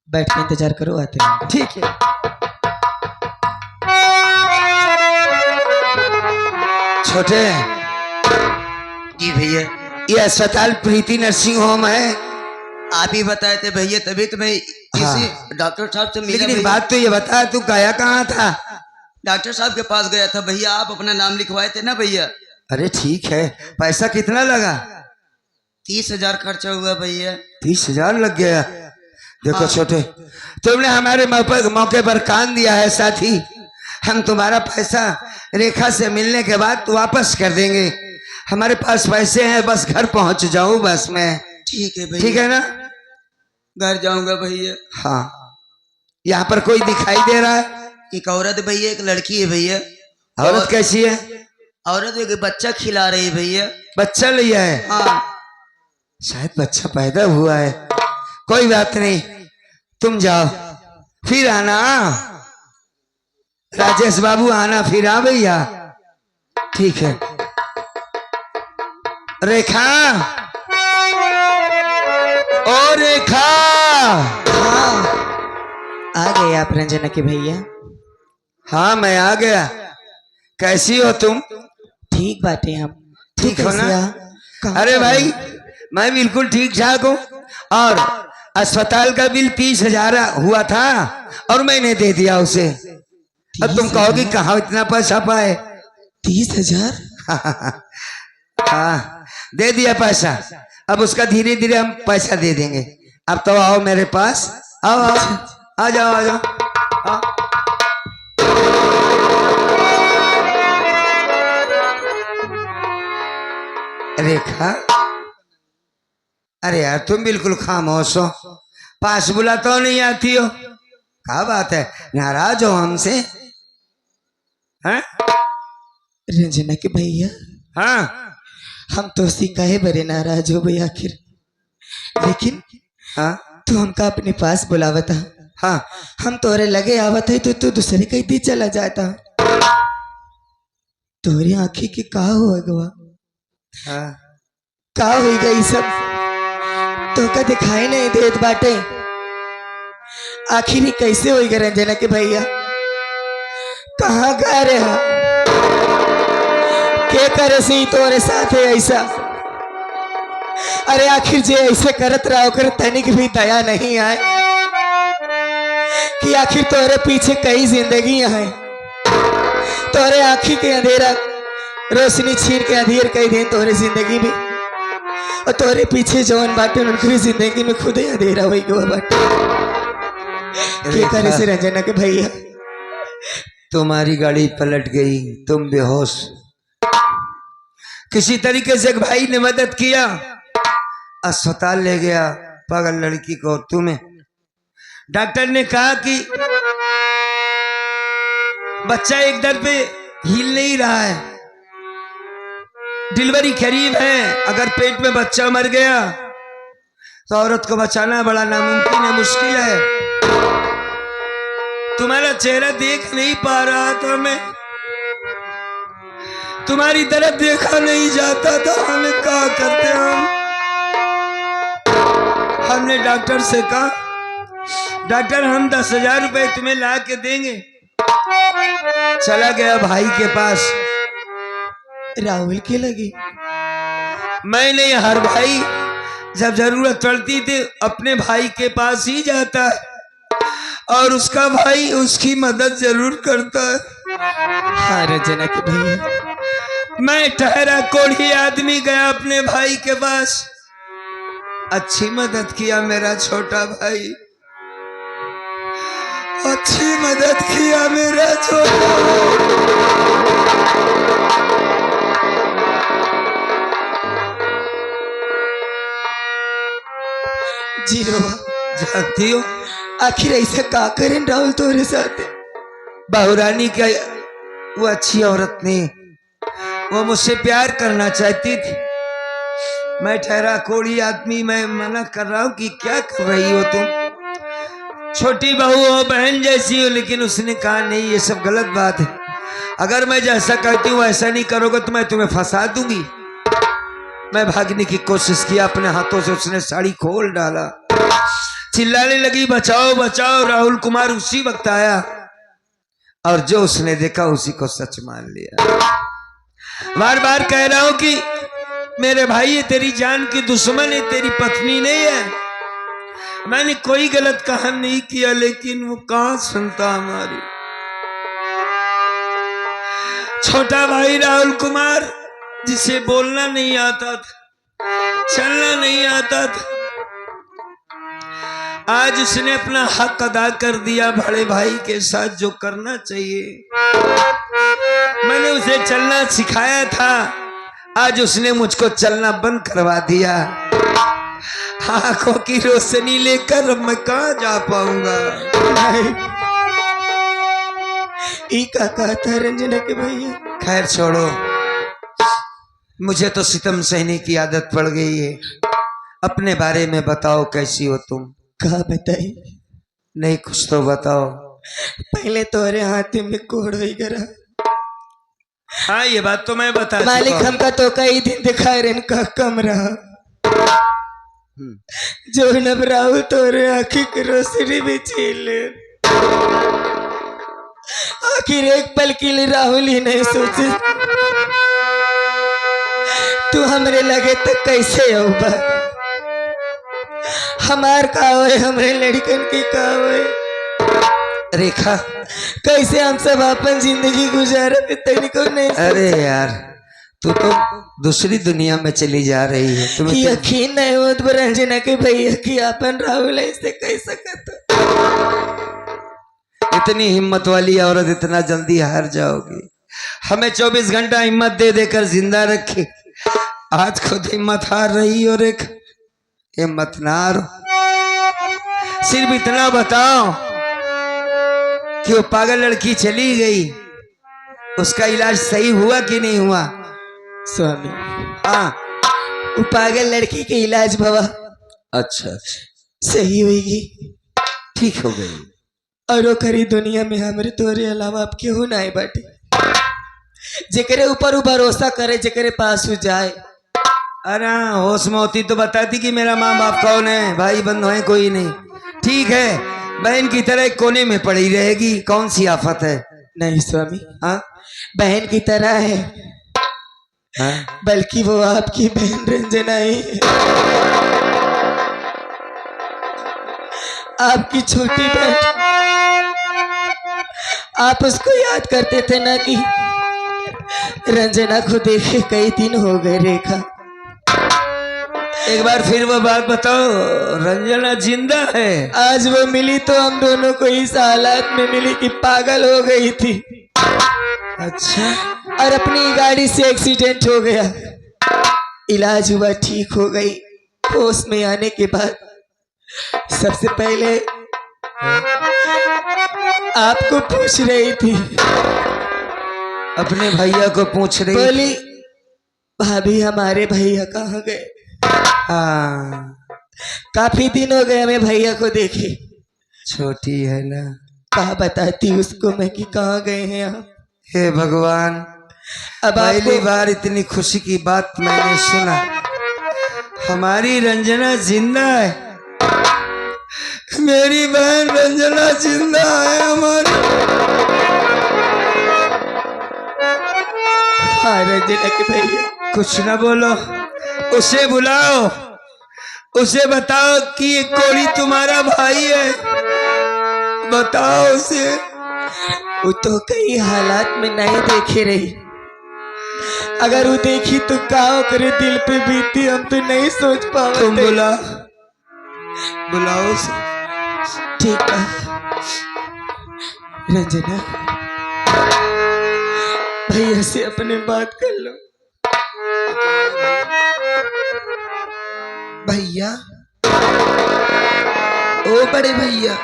बैठ के इंतजार करो, आते हैं। ठीक है। छोटे जी भैया, ये अस्पताल प्रीति नर्सिंग होम है। आप ही बताए थे भैया, तभी तो मैं हाँ। इसी डॉक्टर साहब से मिला। लेकिन एक भैया, बात तो ये बता, तू गया कहाँ था? डॉक्टर साहब के पास गया था भैया। आप अपना नाम लिखवाए थे ना भैया। अरे ठीक है, पैसा कितना लगा? 30,000 खर्चा हुआ भैया। 30,000 लग गया। देखो हाँ। छोटे, तुमने हमारे मौके पर कान दिया है साथी। हम तुम्हारा पैसा रेखा से मिलने के बाद वापस कर देंगे। हमारे पास पैसे हैं, बस घर पहुंच जाऊं बस मैं। ठीक है भैया। ठीक है ना? घर जाऊंगा भैया। हाँ। यहाँ पर कोई दिखाई दे रहा है? एक औरत भैया, एक लड़की है भैया। औरत कैसी है? औरत एक बच्चा खिला रही है भैया। बच्चा लिया है? हाँ। शायद बच्चा पैदा हुआ है। कोई बात नहीं, तुम जाओ, फिर आना। राजेश बाबू आना, फिर आ भैया। ठीक है। रेखा, ओ रेखा। हाँ, आ गए आप रंजना के भैया। हाँ मैं आ गया। कैसी हो तुम? ठीक बाटे हम। ठीक हो ना? कहाँ अरे जा रहे भाई, हो? मैं बिल्कुल ठीक ठाक हूँ। और अस्पताल का बिल 30,000 हुआ था और मैंने दे दिया उसे। अब तुम कहोगे कहाँ इतना पैसा पाए? 30,000? हाँ, दे दिया पैसा। अब उसका धीरे धीरे हम पैसा दे देंगे। अब तो आओ मेरे पास। आओ आओ, आ जाओ आ जाओ। आओ। रेखा, अरे यार तुम बिल्कुल खामोश हो, पास बुला तो नहीं आती हो। क्या बात है, नाराज हो हमसे? हैं? रंजना के भैया, हाँ हम तो उसी काहे बड़े नाराज हो गए आखिर। लेकिन हाँ तू हमका अपने पास बुलावता, हाँ। हम तोरे लगे आवत है तो तू दूसरे कहीं दी चला जाता। तोरी आंखी के का हुआ गवा? हाँ। का हुई गई सब? तो का दिखाई नहीं देत बाटे। आखिर ही कैसे हुई गए रंजना के भैया? कहाँ गए रे हा? के करे सी तोरे साथ है ऐसा? अरे आखिर जे ऐसे करत रहा कर तनिक भी दया नहीं आए कि आखिर तोरे पीछे कई जिंदगी है। तोरे आँखी के अंधेरा रोशनी छीन के अंधेर कई दिन तोरे जिंदगी में, और तोरे पीछे जवन बाटे उनकी जिंदगी में खुद ही अंधेरा हुई गवा बाटे। के करे से रंजना के भैया? तुम्हारी गाड़ी पलट गई, तुम बेहोश। किसी तरीके से एक भाई ने मदद किया, अस्पताल ले गया पागल लड़की को। तुम्हें डॉक्टर ने कहा कि बच्चा एक दर पे हिल नहीं रहा है, डिलीवरी करीब है। अगर पेट में बच्चा मर गया तो औरत को बचाना बड़ा नामुमकिन है, मुश्किल है। तुम्हारा चेहरा देख नहीं पा रहा था मैं, तुम्हारी तरफ देखा नहीं जाता था। हमें क्या करते हमने डॉक्टर से कहा, डॉक्टर हम 10,000 रुपए तुम्हें ला के देंगे। चला गया भाई के पास। राहुल की लगी? मैं नहीं, हर भाई जब जरूरत पड़ती थी अपने भाई के पास ही जाता है और उसका भाई उसकी मदद जरूर करता है। हाँ रंजना के भैया, मैं ठहरा कोढ़ी आदमी गया अपने भाई के पास, अच्छी मदद किया मेरा छोटा भाई, अच्छी मदद किया मेरा छोटा जीरो। जानती हो आखिर ऐसा का करें राहुल तोरे साथ? बहुरानी का वो अच्छी औरत नहीं, वो मुझसे प्यार करना चाहती थी। मैं ठहरा कोढ़ी आदमी, मैं मना कर रहा हूं कि क्या कर रही हो तुम, छोटी बहू हो, बहन जैसी हो। लेकिन उसने कहा नहीं, ये सब गलत बात है। अगर मैं जैसा कहती हूँ ऐसा नहीं करोगे तो मैं तुम्हें फंसा दूंगी। मैं भागने की कोशिश किया, अपने हाथों से उसने साड़ी खोल डाला, चिल्लाने लगी बचाओ बचाओ। राहुल कुमार उसी वक्त आया और जो उसने देखा उसी को सच मान लिया। बार बार कह रहा हूं कि मेरे भाई ये तेरी जान की दुश्मन है, तेरी पत्नी नहीं है। मैंने कोई गलत काम नहीं किया, लेकिन वो कहां सुनता हमारी। छोटा भाई राहुल कुमार, जिसे बोलना नहीं आता था, चलना नहीं आता था, आज उसने अपना हक अदा कर दिया। बड़े भाई के साथ जो करना चाहिए, मैंने उसे चलना सिखाया था, आज उसने मुझको चलना बंद करवा दिया। आंखों की रोशनी लेकर अब मैं कहां जा पाऊंगा। का कहता रंजना के भैया। खैर छोड़ो, मुझे तो सितम सहने की आदत पड़ गई है। अपने बारे में बताओ, कैसी हो तुम? कहा बताई? नहीं, कुछ तो बताओ। पहले तोरे हाथ में कोड़ हो गया। हाँ, ये बात तो मैं बता मालिक चुका हूं। हमका तो कई दिन दिखा रहे का कम रहा जो नब राहुल तोरे आखी की रोशनी भी छीन ले। आखिर एक पल के लिए राहुल ही नहीं सोचे तू हमरे लगे तो कैसे होगा। हमार का होए, हमरे लड़कन की का होए। रेखा, कैसे हम सब अपन जिंदगी गुजारे तनिको नहीं। अरे यार, तू तो दूसरी दुनिया में चली जा रही है। तुम्हें तो यकीन नहीं होत रंजना के भैया कि अपन राहुल ऐसे कह सकत। इतनी हिम्मत वाली औरत इतना जल्दी हार जाओगी? हमें 24 घंटा हिम्मत दे देकर जिंदा रखी, आज खुद हिम्मत हार रही हो। रेखा, हिम्मत ना हारो। सिर्फ इतना बताओ कि वो पागल लड़की चली गई, उसका इलाज सही हुआ कि नहीं हुआ? स्वामी, हाँ। वो पागल लड़की के इलाज भवा अच्छा, सही होगी, ठीक हो गई। और करी दुनिया में हमरे तोरे अलावा अब केहू ना बाटे जेकरे ऊपर भरोसा करे, जेकरे पास हो जाए। अरे होश में होती तो बताती कि मेरा माँ बाप कौन है, भाई बंधु है कोई नहीं। ठीक है, बहन की तरह एक कोने में पड़ी रहेगी, कौन सी आफत है। नहीं स्वामी, हाँ, बहन की तरह है, हाँ? बल्कि वो आपकी बहन रंजना ही है, आपकी छोटी बहन। आप उसको याद करते थे ना कि रंजना को देखे कई दिन हो गए। रेखा, एक बार फिर वो बात बताओ, रंजना जिंदा है? आज वो मिली तो हम दोनों को इस हालात में मिली कि पागल हो गई थी। अच्छा, और अपनी गाड़ी से एक्सीडेंट हो गया, इलाज हुआ, ठीक हो गई। होश में आने के बाद सबसे पहले आपको पूछ रही थी, अपने भैया को पूछ रही? बोली भाभी हमारे भैया कहाँ गए। हाँ, काफी दिन हो गए हमें भैया को देखे। छोटी है ना, कहा बताती उसको मैं कि कहाँ गए हैं आप। हे भगवान, अब पहली आपको बार इतनी खुशी की बात मैंने सुना। हमारी रंजना जिंदा है, मेरी बहन रंजना जिंदा है हमारी। हाँ रंजना के भैया, कुछ ना बोलो, उसे बुलाओ, उसे बताओ कि ये कोड़ी तुम्हारा भाई है, बताओ उसे। वो तो कई हालात में नहीं देखे रही, अगर वो देखी तो काओ करे दिल पे बीती, हम तो नहीं सोच पाओ। तुम बुलाओ उसे। ठीक है रंजना, भैया से अपने बात कर लो। भैया, ओ बड़े भैया,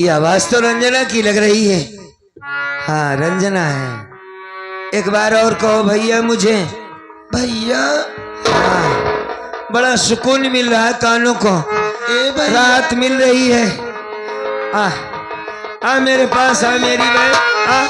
ये आवाज तो रंजना की लग रही है। हाँ, रंजना है। एक बार और कहो भैया मुझे। भैया, हाँ, बड़ा सुकून मिल रहा है कानों को, राहत मिल रही है। आ मेरे पास, आ मेरी बहन, आ।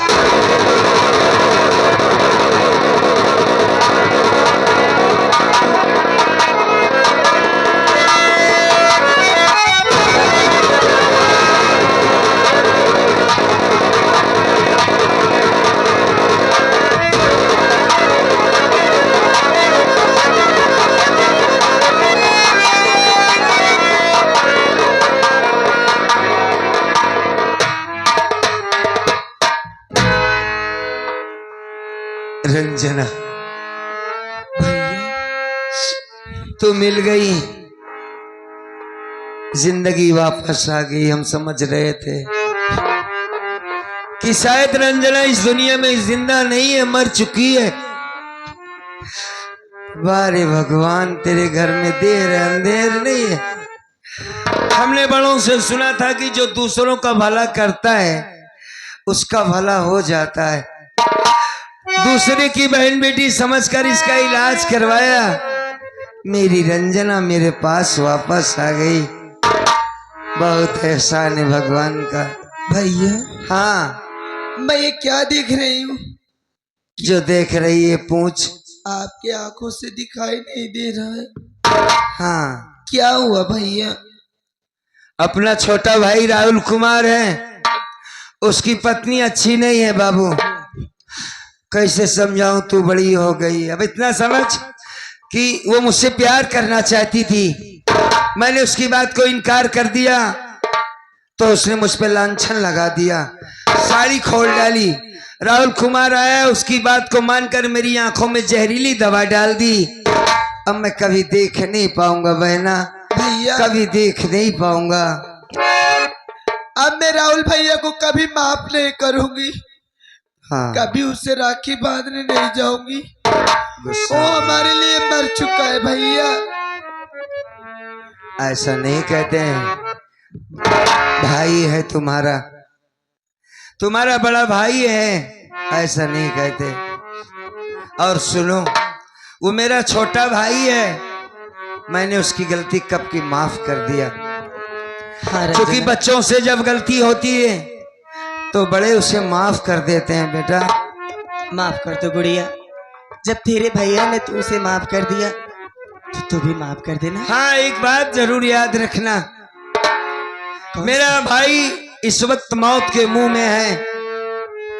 रंजना, भैया तू मिल गई, जिंदगी वापस आ गई। हम समझ रहे थे कि शायद रंजना इस दुनिया में जिंदा नहीं है, मर चुकी है। वारे भगवान, तेरे घर में देर है अंधेर नहीं है। हमने बड़ों से सुना था कि जो दूसरों का भला करता है उसका भला हो जाता है। दूसरे की बहन बेटी समझकर इसका इलाज करवाया। मेरी रंजना मेरे पास वापस आ गई। बहुत एहसान है भगवान का। भैया हाँ, मैं ये क्या देख रही हूँ? जो देख रही है पूछ। आपकी आंखों से दिखाई नहीं दे रहा है। हाँ, क्या हुआ भैया? अपना छोटा भाई राहुल कुमार है, उसकी पत्नी अच्छी नहीं है बाबू। कैसे समझाऊं, तू बड़ी हो गई। अब इतना समझ कि वो मुझसे प्यार करना चाहती थी, मैंने उसकी बात को इनकार कर दिया तो उसने मुझ पे लांछन लगा दिया, साड़ी खोल डाली। राहुल कुमार आया, उसकी बात को मानकर मेरी आंखों में जहरीली दवा डाल दी। अब मैं कभी देख नहीं पाऊंगा बहना, भैया कभी देख नहीं पाऊंगा। अब मैं राहुल भैया को कभी माफ नहीं करूंगी, हाँ, कभी उससे राखी बांधने नहीं जाऊंगी। गुस्सा। वो हमारे लिए मर चुका है भैया। ऐसा नहीं कहते हैं, भाई है तुम्हारा, तुम्हारा बड़ा भाई है, ऐसा नहीं कहते। और सुनो, वो मेरा छोटा भाई है, मैंने उसकी गलती कब की माफ कर दिया। हाँ क्योंकि बच्चों से जब गलती होती है तो बड़े उसे माफ कर देते हैं। बेटा माफ कर दो गुड़िया, जब तेरे भैया ने तू उसे माफ कर दिया तो तू भी माफ कर देना। हाँ, एक बात जरूर याद रखना, मेरा भाई इस वक्त मौत के मुंह में है।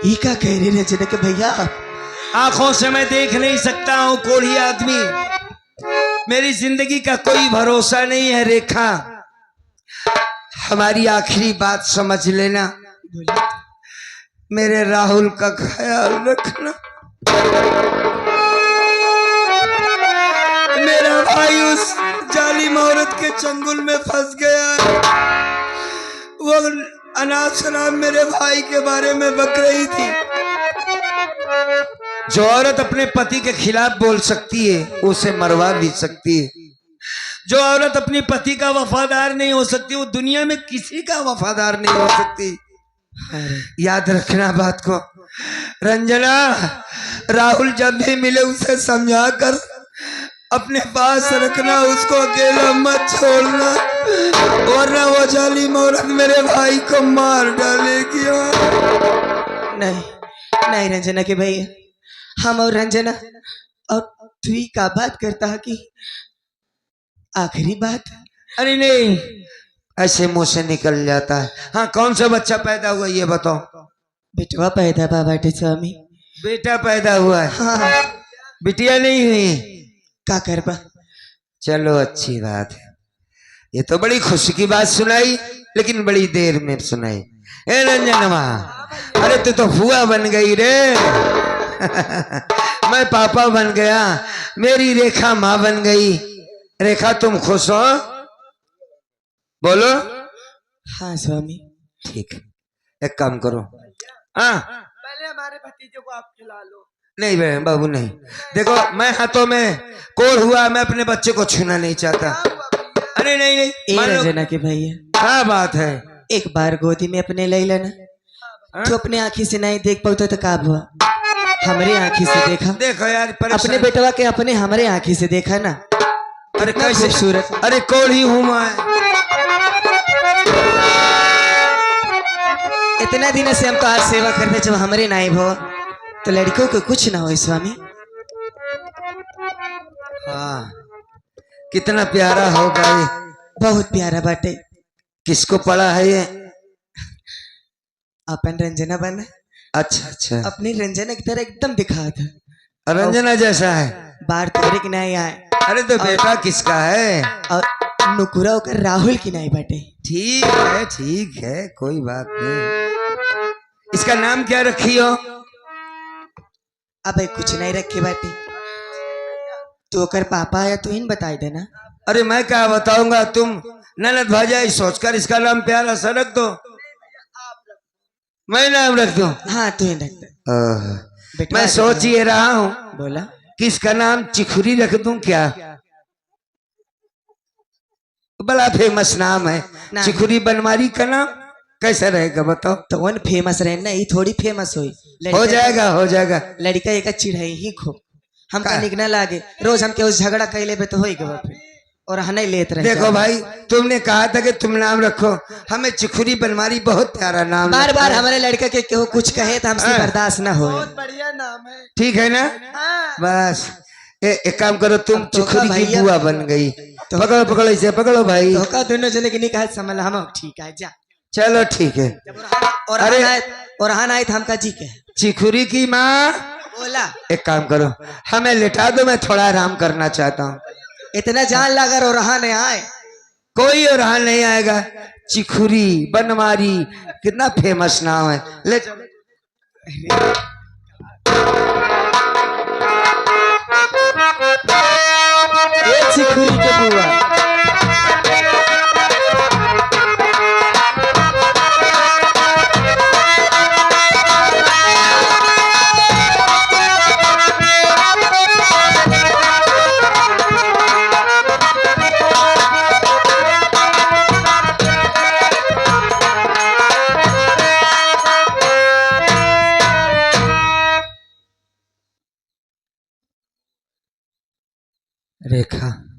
ये क्या कह रहे रंजना के भैया? आंखों से मैं देख नहीं सकता हूँ, कोढ़ी आदमी, मेरी जिंदगी का कोई भरोसा नहीं है। रेखा, हमारी आखिरी बात समझ लेना, मेरे राहुल का ख्याल रखना। मेरा भाई उस जालिम औरत के चंगुल में फंस गया है। वो अनाथ शराब मेरे भाई के बारे में बक रही थी। जो औरत अपने पति के खिलाफ बोल सकती है उसे मरवा भी सकती है। जो औरत अपने पति का वफादार नहीं हो सकती वो दुनिया में किसी का वफादार नहीं हो सकती। याद रखना बात को। रंजना, राहुल जब भी मिले उसे समझा कर अपने पास रखना, उसको अकेला मत छोड़ना, वरना वो जालिम औरत मेरे भाई को मार डालेगी। नहीं नहीं रंजना के भैया, हम और रंजना और तू ही का बात करता है कि आखिरी बात। अरे नहीं, ऐसे मुंह से निकल जाता है। हाँ, कौन सा बच्चा पैदा हुआ ये बताओ? बेटवा पैदा बाबा स्वामी। बेटा पैदा हुआ है? हाँ, बिटिया नहीं हुई? का करबा। चलो अच्छी बात है, ये तो बड़ी खुशी की बात सुनाई, लेकिन बड़ी देर में सुनाई। ए रंजनवा, अरे तू तो फुआ बन गई रे। मैं पापा बन गया, मेरी रेखा माँ बन गई। रेखा, तुम खुश हो? बोलो। हाँ स्वामी। ठीक है, एक काम करो। हाँ, पहले हमारे भतीजे को आप खिला लो। नहीं बहन बाबू नहीं, देखो मैं हाथों में कोढ़ हुआ, मैं अपने बच्चे को छूना नहीं चाहता। अरे नहीं नहीं, ए रंजना के भैया, क्या बात है? एक बार गोदी में अपने ले लेना। तो अपने आँखी से नहीं देख पाता तो का हुआ, हमारे आँखी से देखा। देखो यार, अपने बेटवा के अपने हमारे आँखी से देखा ना। अरे कितना कैसे खूबसूरत। अरे कोढ़ी हूँ मैं। इतना दिन से हम तो आज सेवा करते, जब हमारे नाई भो तो लड़कों को कुछ ना हो स्वामी। हाँ, कितना प्यारा होगा ये। बहुत प्यारा बाटे। किसको पढ़ा है ये? अपन रंजना बना। अच्छा अच्छा, अपनी रंजना की तरह एकदम दिखा था। रंजना जैसा है। बार तोरे की नहीं आए। अरे तो बेटा किसका है? और नुकुरा होकर राहुल की नहीं बाटे। ठीक है, कोई बात नहीं। इसका नाम क्या रखी हो? अबे कुछ नहीं रखे बाटी, तो कर पापा है तू इन बताई देना। अरे मैं क्या बताऊंगा, तुम ननद भाजाई सोचकर इसका नाम प्यारा सा रख दो। मैं नाम रख दूं? हाँ तू इन रख दे। बिठवा मैं दे सोच ना। ये रहा हूँ बोला कि इसका नाम चिखुरी रख दूं क्या? बड़ा फेमस नाम है ना। चिखुरी बनवारी का नाम कैसा रहेगा बताओ? तो वन फेमस रहे ना, ये थोड़ी फेमस हुई। हो जाएगा हो जाएगा। लड़का एक चिढ़ाई ही खूब हम का? निक न लागे, रोज हम के उस झगड़ा कैले पे तो हो गए फिर, और हने लेत रहे। देखो भाई, तुमने कहा था कि तुम नाम रखो, हमें चिखुरी बनवारी बहुत प्यारा नाम बार लगता बार है। हमारे लड़का के केहू कुछ कहे तो हमसे हाँ। बर्दाश्त न हो। बढ़िया नाम है। ठीक है ना? बस एक काम करो, तुम अब तो चिखुरी का की भैया- बुआ बन गई। पकड़ो पकड़ो इसे, पकड़ो भाई। तो का दोनों जने की निकाह समझ हम ठीक है जा। चलो ठीक है। और अरे- और आए थे हमका जी के चिखुरी की माँ, बोला एक काम करो, हमें लिटा दो, मैं थोड़ा आराम करना चाहता हूँ। इतना जान लगा और नहीं आए। कोई और हाल नहीं आएगा। चिखुरी बनवारी कितना फेमस नाम है, ले चलो। ये चिखुरी के बुआ रेखा